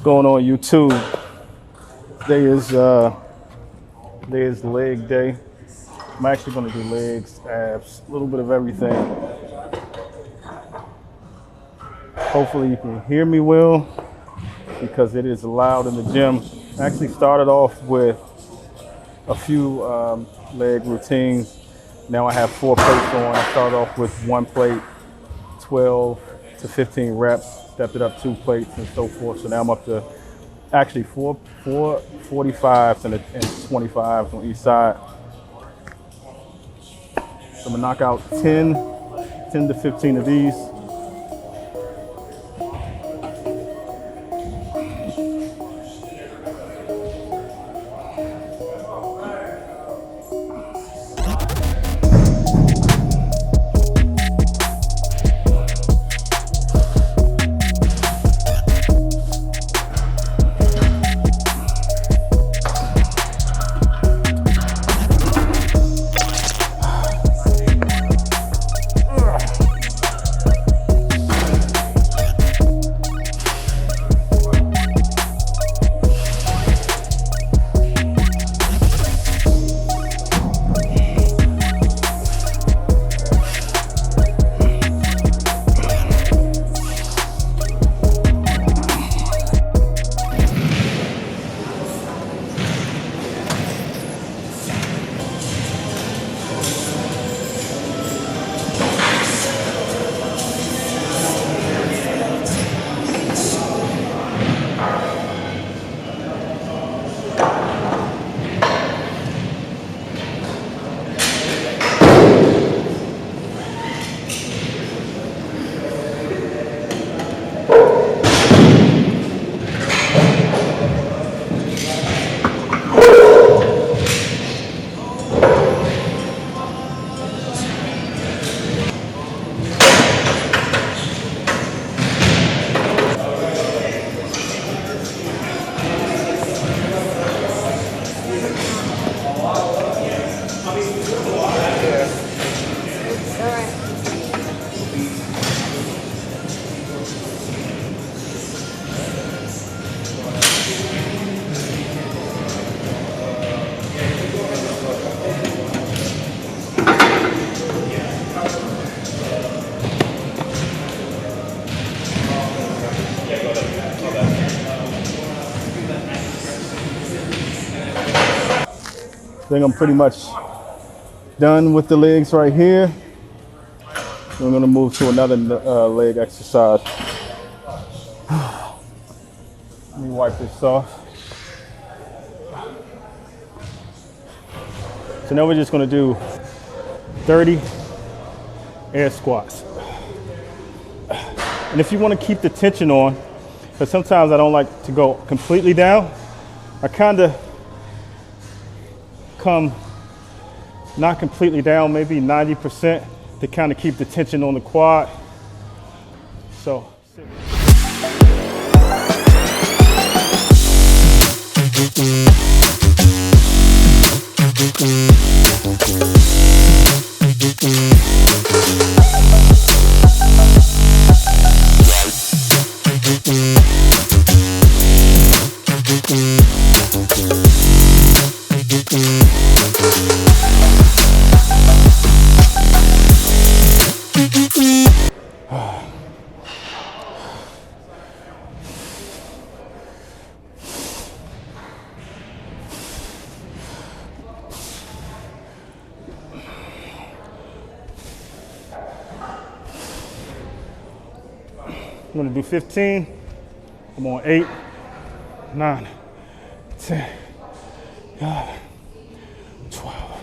going on YouTube? Today is leg day. I'm actually going to do legs, abs, a little bit of everything. Hopefully you can hear me well because it is loud in the gym. I actually started off with a few leg routines. Now I have 4 plates on. I started off with 1 plate, 12 to 15 reps, stepped it up 2 plates and so forth. So now I'm up to actually 4 45s and 25s on each side. So I'm gonna knock out 10 to 15 of these. I think I'm pretty much done with the legs right here. We're gonna move to another leg exercise. Let me wipe this off. So now we're just gonna do 30 air squats. And if you wanna keep the tension on, because sometimes I don't like to go completely down, I kinda come not completely down, maybe 90% to kind of keep the tension on the quad. So. I'm gonna do 15. I'm on 8, 9, 10, 11, 12.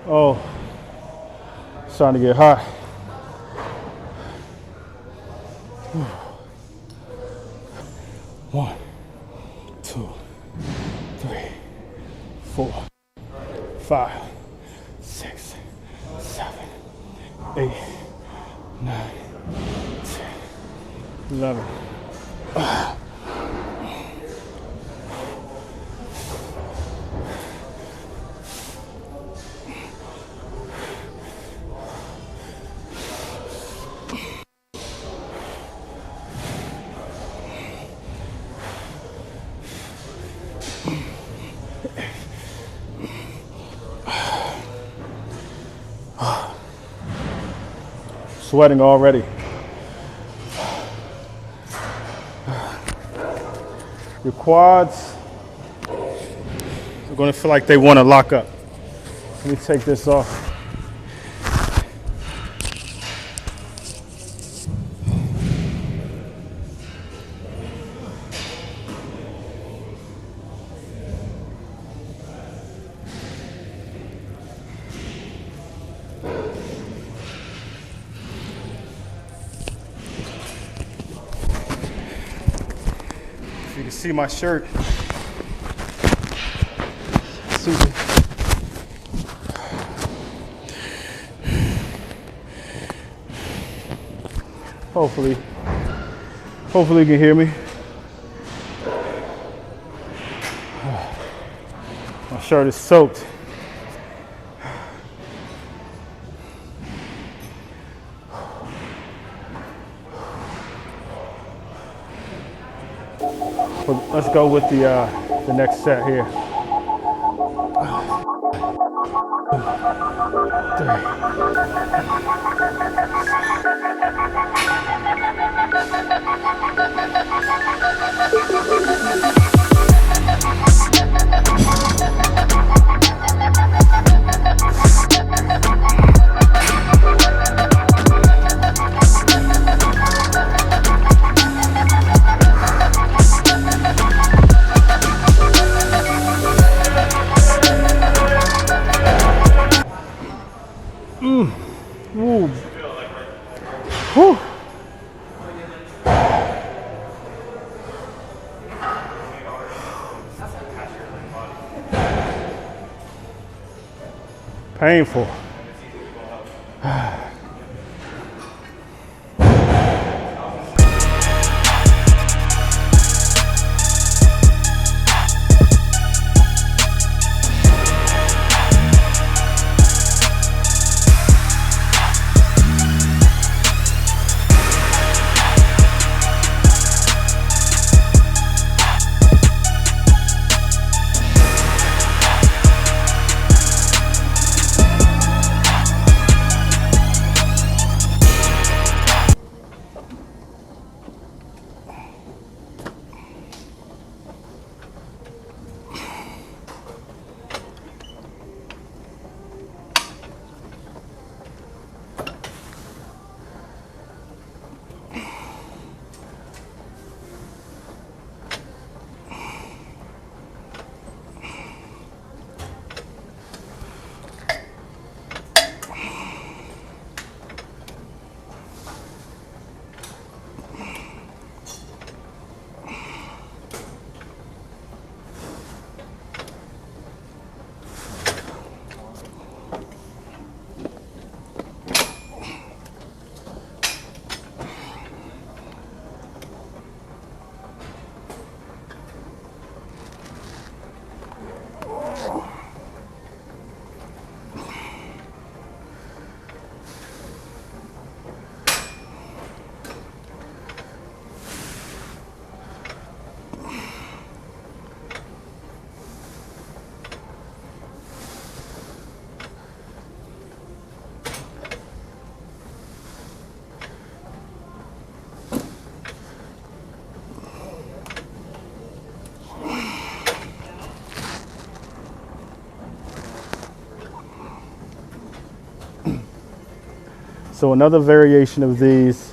Oh, it's starting to get hot. One, 2, 3, 4, 5, 6, 7, 8, 9, 10, 11. sweating already. Your quads are going to feel like they want to lock up. Let me take this off. You can see my shirt. Hopefully you can hear me. My shirt is soaked. Let's go with the next set here. 3. Ooh. Whew. Painful. So another variation of these,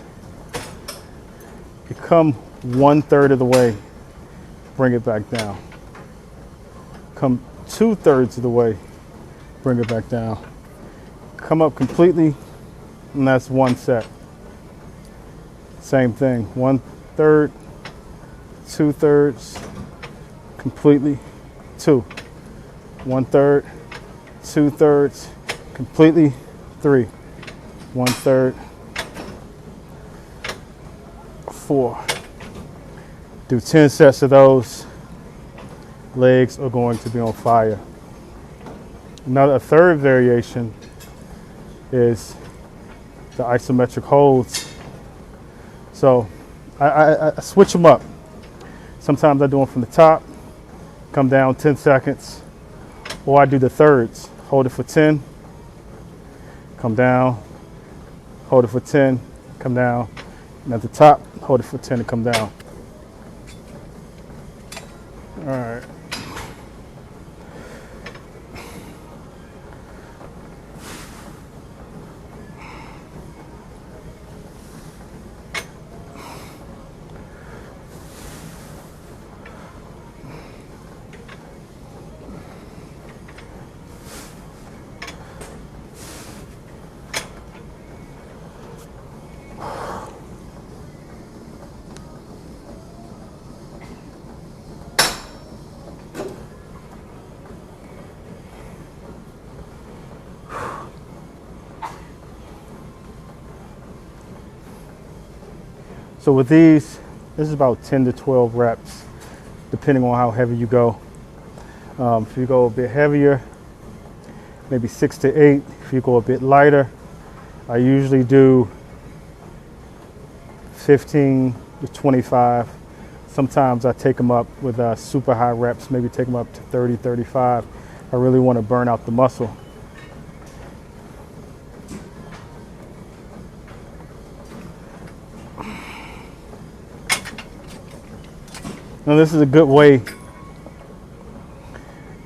you come 1/3 of the way, bring it back down. Come 2/3 of the way, bring it back down. Come up completely, and that's one set. Same thing, 1/3, 2/3, completely, 2. 1/3, 2/3, completely, 3. 1/3, 4. Do 10 sets of those. Legs are going to be on fire. A third variation is the isometric holds. So I switch them up. Sometimes I do them from the top, come down 10 seconds, or I do the thirds. Hold it for 10, come down, hold it for 10, come down. And at the top, hold it for 10 and come down. All right. So with these, this is about 10 to 12 reps, depending on how heavy you go. If you go a bit heavier, maybe 6 to 8. If you go a bit lighter, I usually do 15 to 25. Sometimes I take them up with super high reps, maybe take them up to 30, 35. I really want to burn out the muscle. Now this is a good way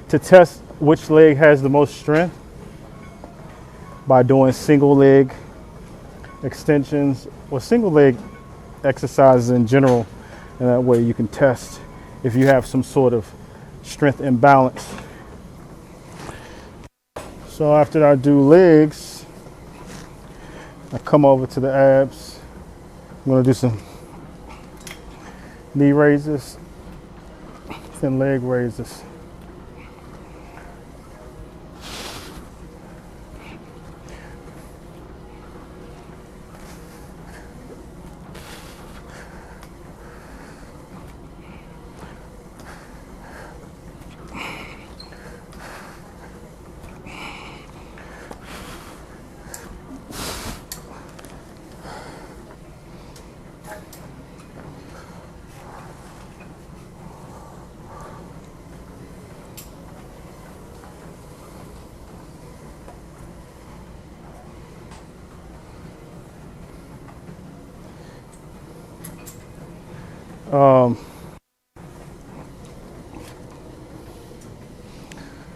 to test which leg has the most strength by doing single leg extensions or single leg exercises in general. And that way you can test if you have some sort of strength imbalance. So after I do legs, I come over to the abs. I'm gonna do some knee raises and leg raises.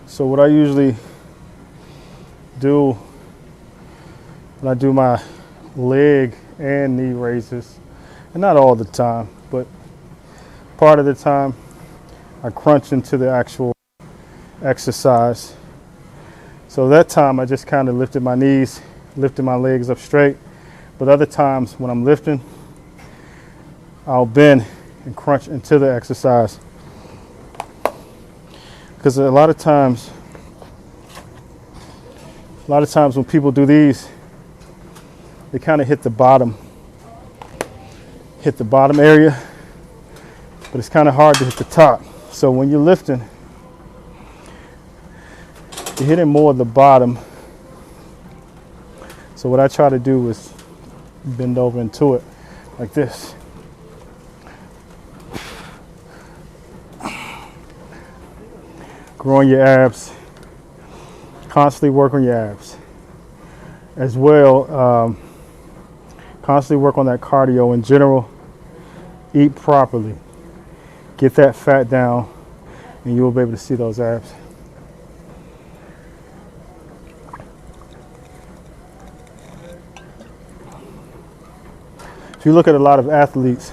So what I usually do when I do my leg and knee raises, and not all the time, but part of the time, I crunch into the actual exercise. So that time I just kind of lifted my knees, lifted my legs up straight. But other times when I'm lifting, I'll bend and crunch into the exercise. Because a lot of times when people do these, they kind of hit the bottom area, but it's kind of hard to hit the top. So when you're lifting, you're hitting more of the bottom. So what I try to do is bend over into it like this. Growing your abs, constantly work on your abs. As well, constantly work on that cardio in general. Eat properly. Get that fat down, and you will be able to see those abs. If you look at a lot of athletes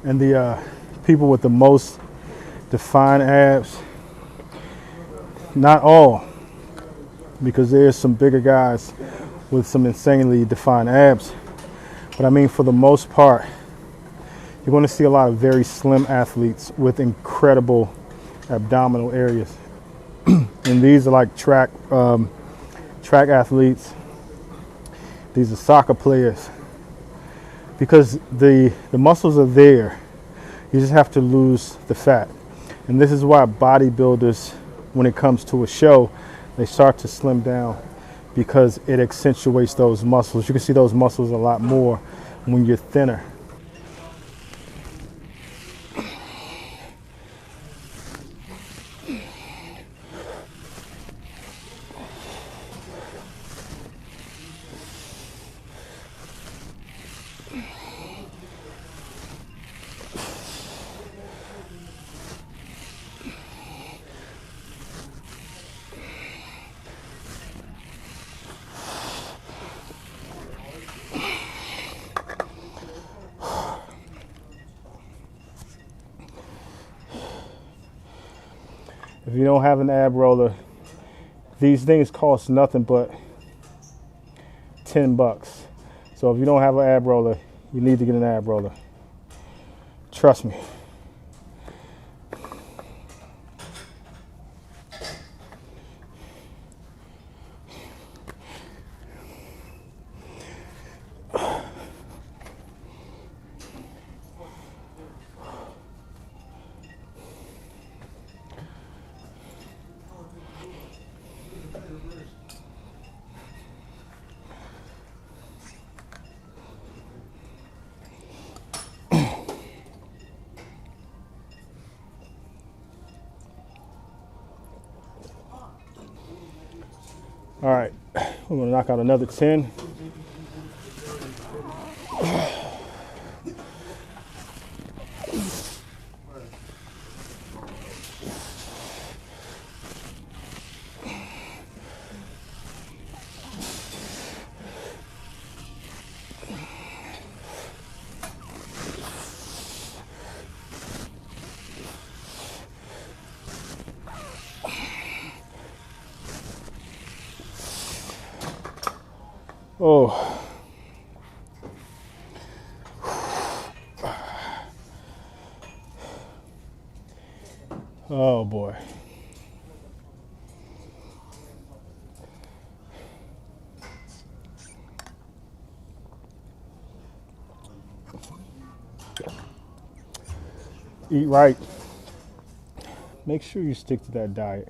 and the people with the most defined abs, not all, because there's some bigger guys with some insanely defined abs, but I mean for the most part, you're going to see a lot of very slim athletes with incredible abdominal areas. And these are like track athletes. These are soccer players, because the muscles are there. You just have to lose the fat. And this is why bodybuilders, when it comes to a show, they start to slim down, because it accentuates those muscles. You can see those muscles a lot more when you're thinner. If you don't have an ab roller, these things cost nothing but $10. So if you don't have an ab roller, you need to get an ab roller. Trust me. All right, we're gonna knock out another 10. Oh. Oh boy. Eat right. Make sure you stick to that diet.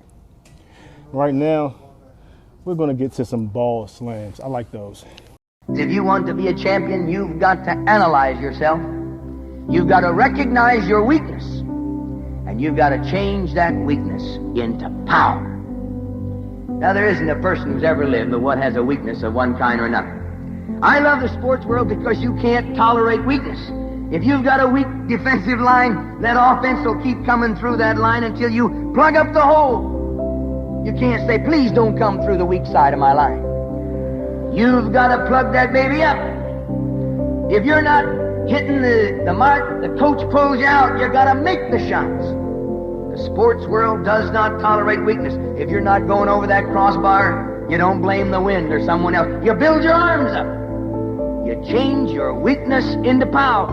Right now, we're going to get to some ball slams. I like those. If you want to be a champion, you've got to analyze yourself. You've got to recognize your weakness. And you've got to change that weakness into power. Now, there isn't a person who's ever lived but what has a weakness of one kind or another. I love the sports world because you can't tolerate weakness. If you've got a weak defensive line, that offense will keep coming through that line until you plug up the hole. You can't say, please don't come through the weak side of my line. You've got to plug that baby up. If you're not hitting the mark, the coach pulls you out. You've got to make the shots. The sports world does not tolerate weakness. If you're not going over that crossbar, you don't blame the wind or someone else. You build your arms up. You change your weakness into power.